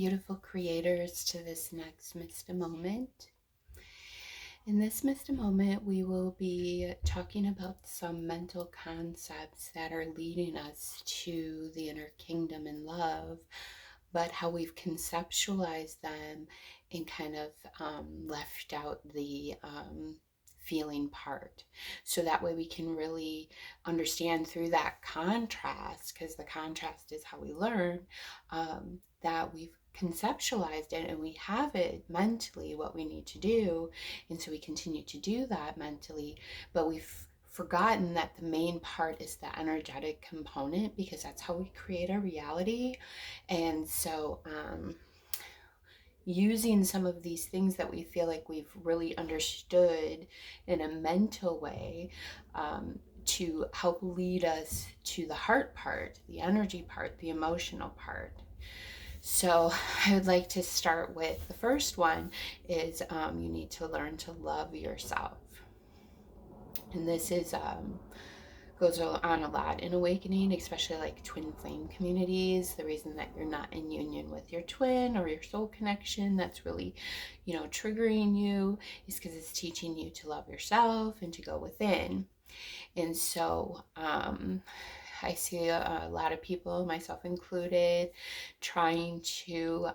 beautiful creators, to this next MISTA moment. In this MISTA moment, we will be talking about some mental concepts that are leading us to the inner kingdom and love, but how we've conceptualized them and kind of left out the feeling part. So that way we can really understand through that contrast, because the contrast is how we learn, that we've conceptualized it and we have it mentally what we need to do, and so we continue to do that mentally, but we've forgotten that the main part is the energetic component, because that's how we create our reality. And so using some of these things that we feel like we've really understood in a mental way, to help lead us to the heart part, the energy part, the emotional part. So I would like to start with the first one is you need to learn to love yourself. And this is goes on a lot in awakening, especially like twin flame communities. The reason that you're not in union with your twin or your soul connection that's really, triggering you, is because it's teaching you to love yourself and to go within. And so I see a lot of people, myself included, trying to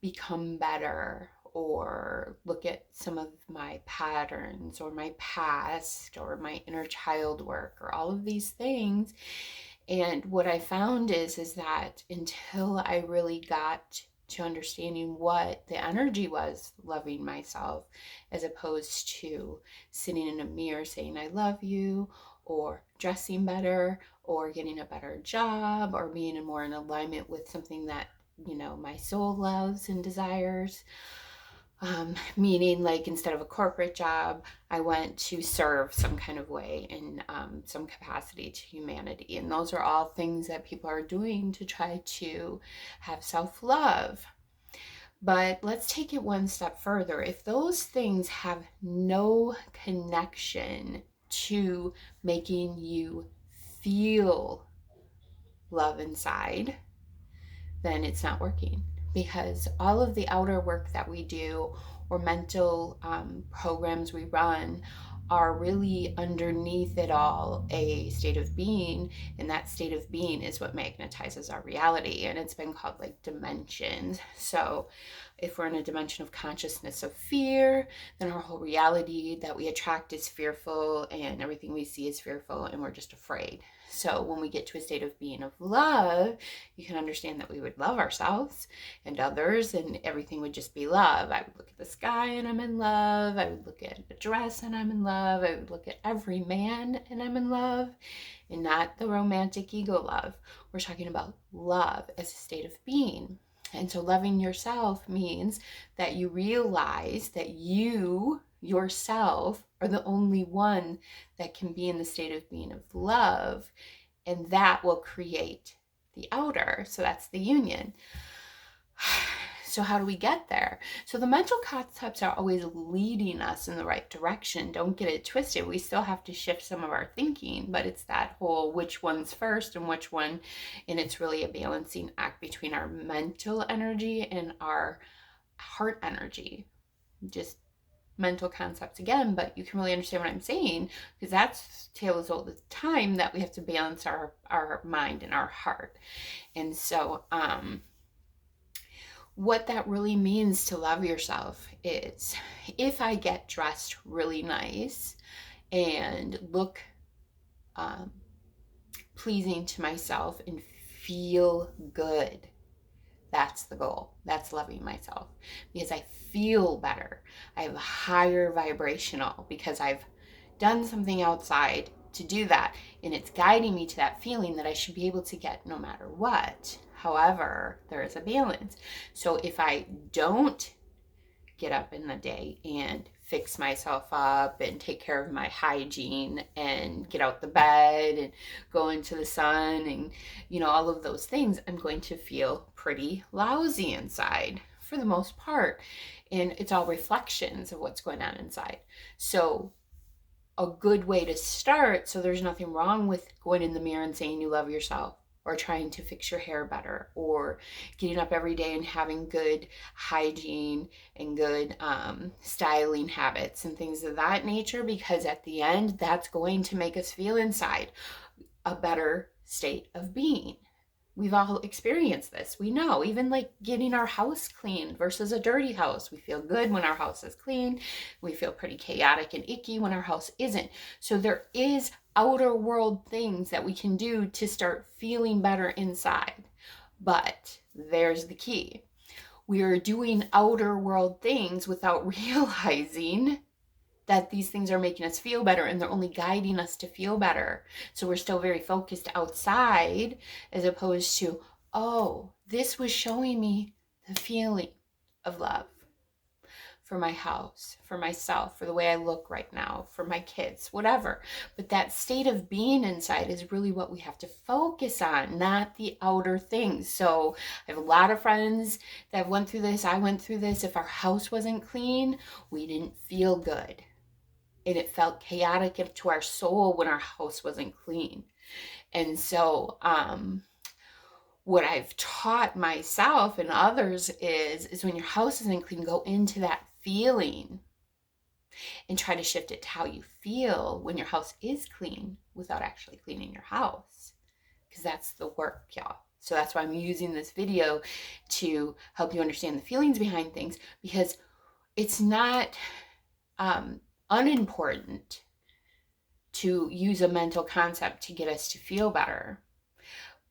become better, or look at some of my patterns or my past or my inner child work or all of these things. And what I found is that until I really got to understanding what the energy was loving myself, as opposed to sitting in a mirror saying I love you, or dressing better, or getting a better job, or being more in alignment with something that my soul loves and desires. Meaning, like, instead of a corporate job, I went to serve some kind of way in some capacity to humanity. And those are all things that people are doing to try to have self-love. But let's take it one step further. If those things have no connection to making you feel love inside, then it's not working. Because all of the outer work that we do, or mental programs we run, are really underneath it all a state of being, and that state of being is what magnetizes our reality. And it's been called like dimensions. So if we're in a dimension of consciousness of fear, then our whole reality that we attract is fearful, and everything we see is fearful, and we're just afraid. So when we get to a state of being of love, you can understand that we would love ourselves and others, and everything would just be love. I would look at the sky and I'm in love. I would look at a dress and I'm in love. I would look at every man and I'm in love, and not the romantic ego love. We're talking about love as a state of being. And so loving yourself means that you realize that you yourself are the only one that can be in the state of being of love, and that will create the outer. So that's the union. So how do we get there? So the mental concepts are always leading us in the right direction. Don't get it twisted. We still have to shift some of our thinking, but it's that whole which one's first and which one, and it's really a balancing act between our mental energy and our heart energy. Just mental concepts again, but you can really understand what I'm saying, because that's tales all the time, that we have to balance our mind and our heart. And so what that really means to love yourself is, if I get dressed really nice and look pleasing to myself and feel good, that's the goal. That's loving myself, because I feel better. I have a higher vibrational, because I've done something outside to do that, and it's guiding me to that feeling that I should be able to get no matter what. However, there is a balance. So if I don't get up in the day and fix myself up and take care of my hygiene and get out the bed and go into the sun and all of those things, I'm going to feel pretty lousy inside for the most part. And it's all reflections of what's going on inside. So a good way to start, so there's nothing wrong with going in the mirror and saying you love yourself, or trying to fix your hair better, or getting up every day and having good hygiene and good styling habits and things of that nature, because at the end, that's going to make us feel inside a better state of being. We've all experienced this. We know, even like getting our house clean versus a dirty house. We feel good when our house is clean. We feel pretty chaotic and icky when our house isn't. So there is outer world things that we can do to start feeling better inside. But there's the key. We are doing outer world things without realizing that these things are making us feel better, and they're only guiding us to feel better. So we're still very focused outside, as opposed to, oh, this was showing me the feeling of love for my house, for myself, for the way I look right now, for my kids, whatever. But that state of being inside is really what we have to focus on, not the outer things. So I have a lot of friends that went through this. I went through this. If our house wasn't clean, we didn't feel good. And it felt chaotic to our soul when our house wasn't clean. And so what I've taught myself and others is when your house isn't clean, go into that feeling and try to shift it to how you feel when your house is clean without actually cleaning your house. Because that's the work, y'all. So that's why I'm using this video to help you understand the feelings behind things, because it's not unimportant to use a mental concept to get us to feel better.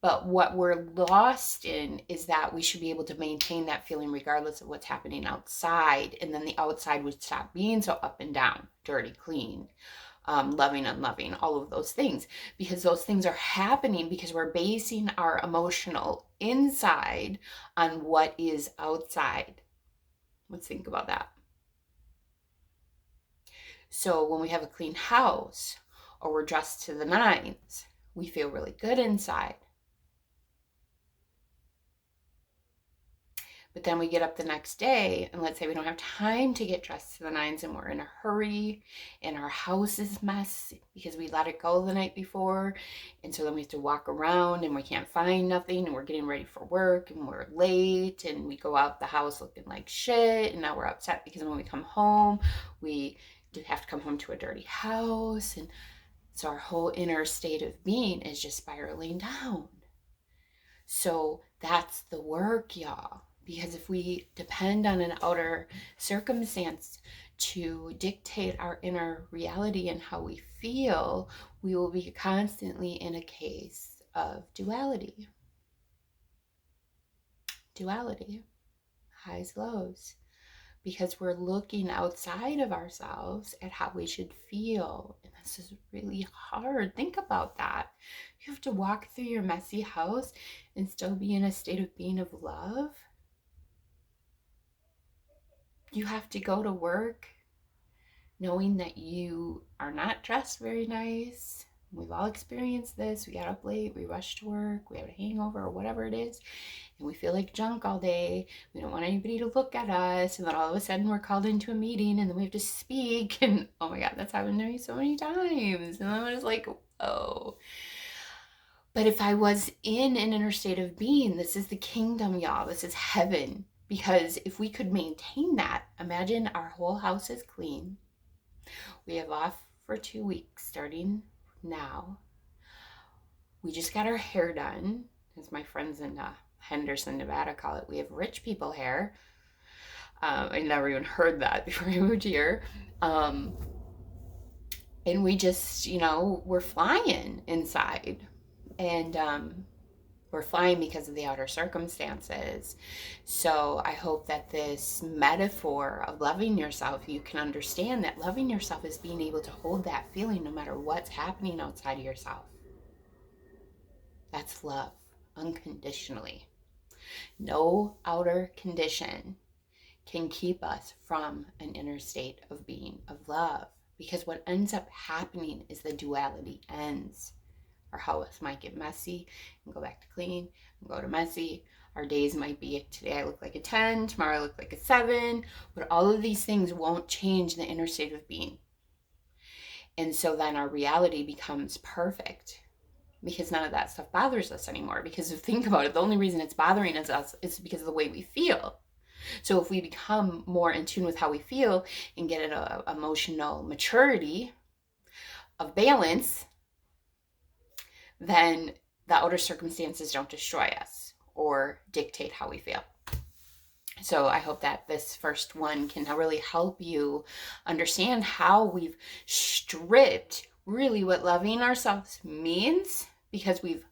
But what we're lost in is that we should be able to maintain that feeling regardless of what's happening outside. And then the outside would stop being so up and down, dirty, clean, loving, unloving, all of those things. Because those things are happening because we're basing our emotional inside on what is outside. Let's think about that. So when we have a clean house or we're dressed to the nines, we feel really good inside. But then we get up the next day and let's say we don't have time to get dressed to the nines and we're in a hurry and our house is messy because we let it go the night before. And so then we have to walk around and we can't find nothing and we're getting ready for work and we're late and we go out the house looking like shit. And now we're upset because when we come home, we do have to come home to a dirty house. And so our whole inner state of being is just spiraling down. So that's the work, y'all. Because if we depend on an outer circumstance to dictate our inner reality and how we feel, we will be constantly in a case of duality. Duality, highs, lows. Because we're looking outside of ourselves at how we should feel. And this is really hard. Think about that. You have to walk through your messy house and still be in a state of being of love. You have to go to work knowing that you are not dressed very nice. We've all experienced this. We got up late, we rushed to work, we have a hangover or whatever it is, and we feel like junk all day. We don't want anybody to look at us, and then all of a sudden we're called into a meeting and then we have to speak, and oh my God, that's happened to me so many times. And I'm just like, oh. But if I was in an inner state of being, this is the kingdom, y'all. This is heaven. Because if we could maintain that, imagine our whole house is clean. We have off for 2 weeks starting now. We just got our hair done, as my friends in Henderson, Nevada call it. We have rich people hair. I never even heard that before I moved here. And we just, we're flying inside. And we're flying because of the outer circumstances. So I hope that this metaphor of loving yourself, you can understand that loving yourself is being able to hold that feeling no matter what's happening outside of yourself. That's love, unconditionally. No outer condition can keep us from an inner state of being of love, because what ends up happening is the duality ends. Our house might get messy and go back to clean and go to messy. Our days might be, today I look like a 10, tomorrow I look like a 7, but all of these things won't change the inner state of being. And so then our reality becomes perfect because none of that stuff bothers us anymore. Because if you think about it, the only reason it's bothering us is because of the way we feel. So if we become more in tune with how we feel and get an emotional maturity of balance, then the outer circumstances don't destroy us or dictate how we feel. So I hope that this first one can really help you understand how we've stripped really what loving ourselves means, because we've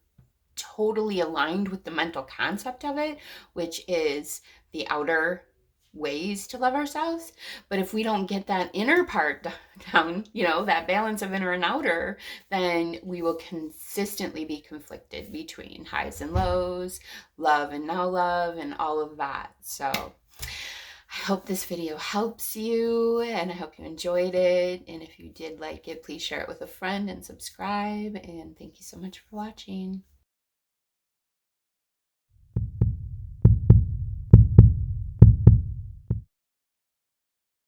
totally aligned with the mental concept of it, which is the outer ways to love ourselves. But if we don't get that inner part down, that balance of inner and outer, then we will consistently be conflicted between highs and lows, love and no love, and all of that. So I hope this video helps you, and I hope you enjoyed it. And if you did like it, please share it with a friend and subscribe. And thank you so much for watching.